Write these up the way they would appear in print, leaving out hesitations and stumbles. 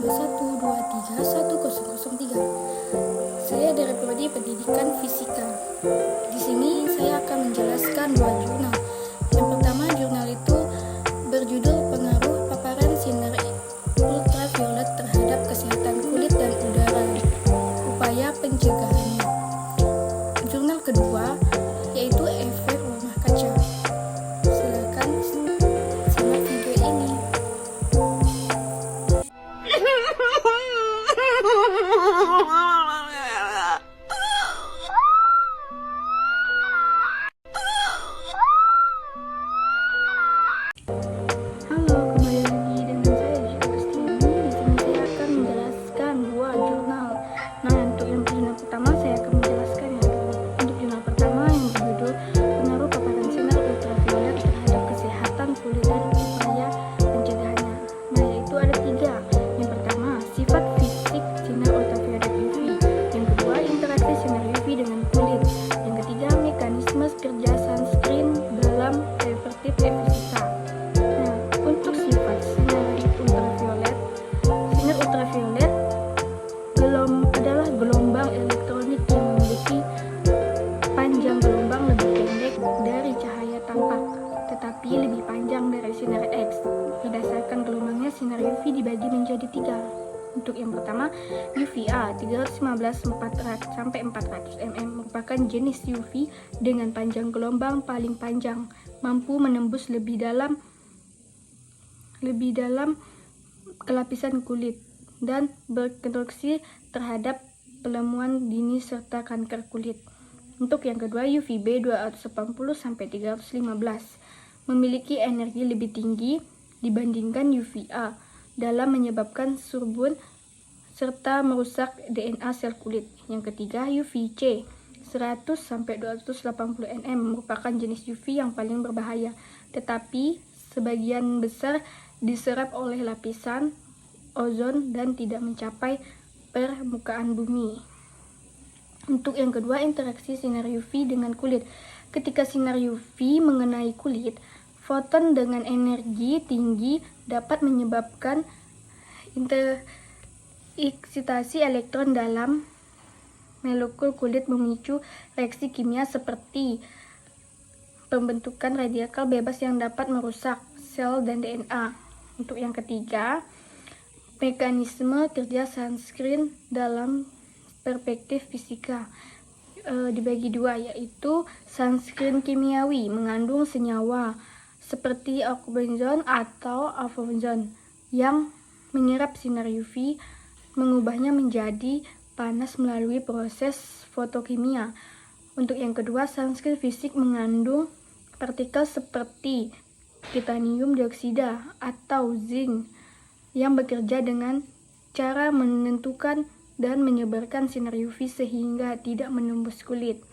1231003. Saya dari Prodi Pendidikan Fisika. Di sini saya akan menjelaskan dua jurnal. Yang pertama, jurnal itu berjudul Pengaruh Paparan Sinar Ultraviolet Terhadap Kesehatan Kulit dan Udara, Upaya Pencegahannya. Jurnal kedua yaitu Efek Rumah Kaca. Silakan simak video ini. Halo, kembali lagi dengan saya Justini. Di sini saya akan menjelaskan dua jurnal. Nah, untuk yang jurnal pertama saya akan menjelaskan ya. Untuk jurnal pertama yang berjudul Pengaruh Paparan Sinar Ultraviolet Terhadap Kesehatan Kulit dan Upaya Pencegahannya. Nah, yaitu ada tiga. Yang pertama, sifat fisik sinar ultraviolet UV. Yang kedua, interaksi sinar UV dengan kulit. Yang ketiga, mekanisme kerja sunscreen dalam revertif efisika. Nah, untuk sifat sinar ultraviolet adalah gelombang elektronik yang memiliki panjang gelombang lebih pendek dari cahaya tampak, tetapi lebih panjang dari sinar X. Berdasarkan gelombangnya, sinar UV dibagi menjadi tiga. Untuk yang pertama, UVA 315-400 mm merupakan jenis UV dengan panjang gelombang paling panjang, mampu menembus lebih dalam ke lapisan kulit dan berkonstruksi terhadap pelemuan dini serta kanker kulit. Untuk yang kedua, UVB 280-315 memiliki energi lebih tinggi dibandingkan UVA dalam menyebabkan surbun serta merusak DNA sel kulit. Yang ketiga, UVC 100-280 nm merupakan jenis UV yang paling berbahaya, tetapi sebagian besar diserap oleh lapisan ozon dan tidak mencapai permukaan bumi. Untuk yang kedua, interaksi sinar UV dengan kulit. Ketika sinar UV mengenai kulit, foton dengan energi tinggi dapat menyebabkan eksitasi elektron dalam molekul kulit, memicu reaksi kimia seperti pembentukan radikal bebas yang dapat merusak sel dan DNA. Untuk yang ketiga, mekanisme kerja sunscreen dalam perspektif fisika dibagi dua, yaitu sunscreen kimiawi mengandung senyawa seperti oxybenzone atau avobenzone yang menyerap sinar UV, mengubahnya menjadi panas melalui proses fotokimia. Untuk yang kedua, sunscreen fisik mengandung partikel seperti titanium dioksida atau zinc yang bekerja dengan cara menentukan dan menyebarkan sinar UV sehingga tidak menembus kulit.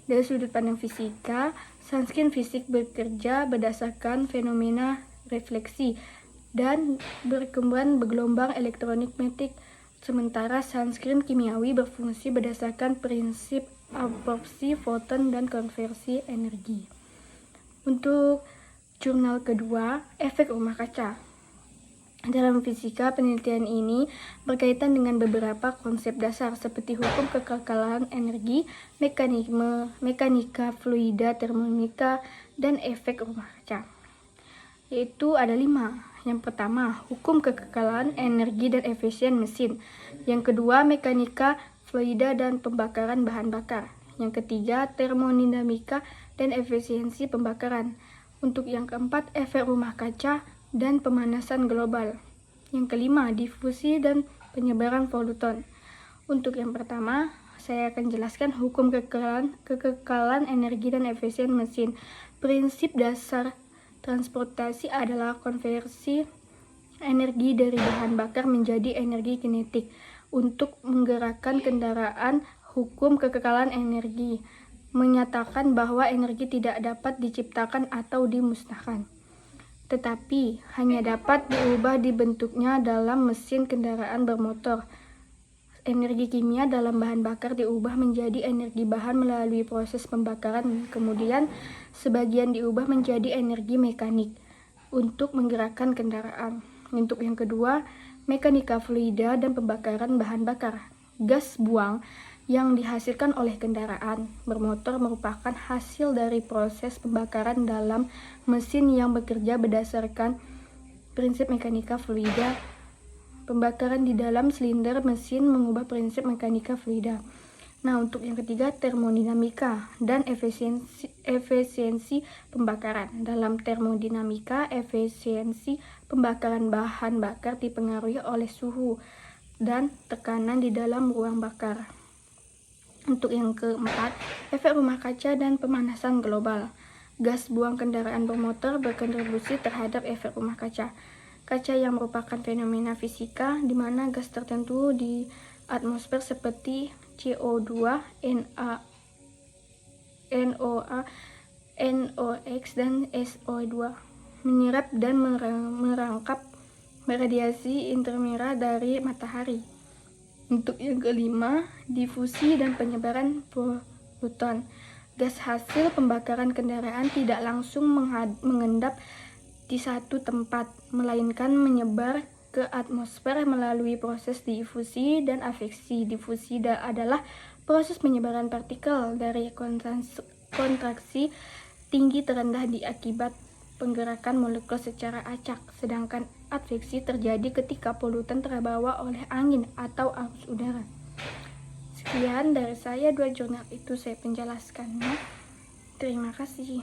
Dari sudut pandang fisika, sunscreen fisik bekerja berdasarkan fenomena refleksi dan berkembang bergelombang elektromagnetik, sementara sunscreen kimiawi berfungsi berdasarkan prinsip absorpsi foton dan konversi energi. Untuk jurnal kedua, efek rumah kaca. Dalam fisika, penelitian ini berkaitan dengan beberapa konsep dasar seperti hukum kekekalan energi, mekanika fluida, termodinamika, dan efek rumah kaca. Yaitu ada 5. Yang pertama, hukum kekekalan energi dan efisien mesin. Yang kedua, mekanika fluida dan pembakaran bahan bakar. Yang ketiga, termodinamika dan efisiensi pembakaran. Untuk yang keempat, efek rumah kaca dan pemanasan global. Yang kelima, difusi dan penyebaran polutan. Untuk yang pertama, saya akan jelaskan hukum kekekalan energi dan efisien mesin. Prinsip dasar transportasi adalah konversi energi dari bahan bakar menjadi energi kinetik. Untuk menggerakkan kendaraan, hukum kekekalan energi menyatakan bahwa energi tidak dapat diciptakan atau dimusnahkan, tetapi hanya dapat diubah dibentuknya dalam mesin kendaraan bermotor. Energi kimia dalam bahan bakar diubah menjadi energi bahan melalui proses pembakaran, kemudian sebagian diubah menjadi energi mekanik untuk menggerakkan kendaraan. Untuk yang kedua, mekanika fluida, dan pembakaran bahan bakar. Gas buang yang dihasilkan oleh kendaraan bermotor merupakan hasil dari proses pembakaran dalam mesin yang bekerja berdasarkan prinsip mekanika fluida. Pembakaran di dalam silinder mesin mengubah prinsip mekanika fluida. Nah, untuk yang ketiga, termodinamika dan efisiensi pembakaran. Dalam termodinamika, efisiensi pembakaran bahan bakar dipengaruhi oleh suhu dan tekanan di dalam ruang bakar. Untuk yang keempat, efek rumah kaca dan pemanasan global. Gas buang kendaraan bermotor berkontribusi terhadap efek rumah kaca. Kaca yang merupakan fenomena fisika di mana gas tertentu di atmosfer seperti CO2, NOA, NOx, dan SO2 menyerap dan merangkap radiasi inframerah dari matahari. Untuk yang kelima, difusi dan penyebaran foton. Gas hasil pembakaran kendaraan tidak langsung mengendap di satu tempat, melainkan menyebar ke atmosfer melalui proses difusi dan adveksi. Difusi adalah proses penyebaran partikel dari kontraksi tinggi terendah akibat penggerakan molekul secara acak, sedangkan adveksi terjadi ketika polutan terbawa oleh angin atau arus udara. Sekian dari saya, 2 jurnal itu saya penjelaskannya. Terima kasih.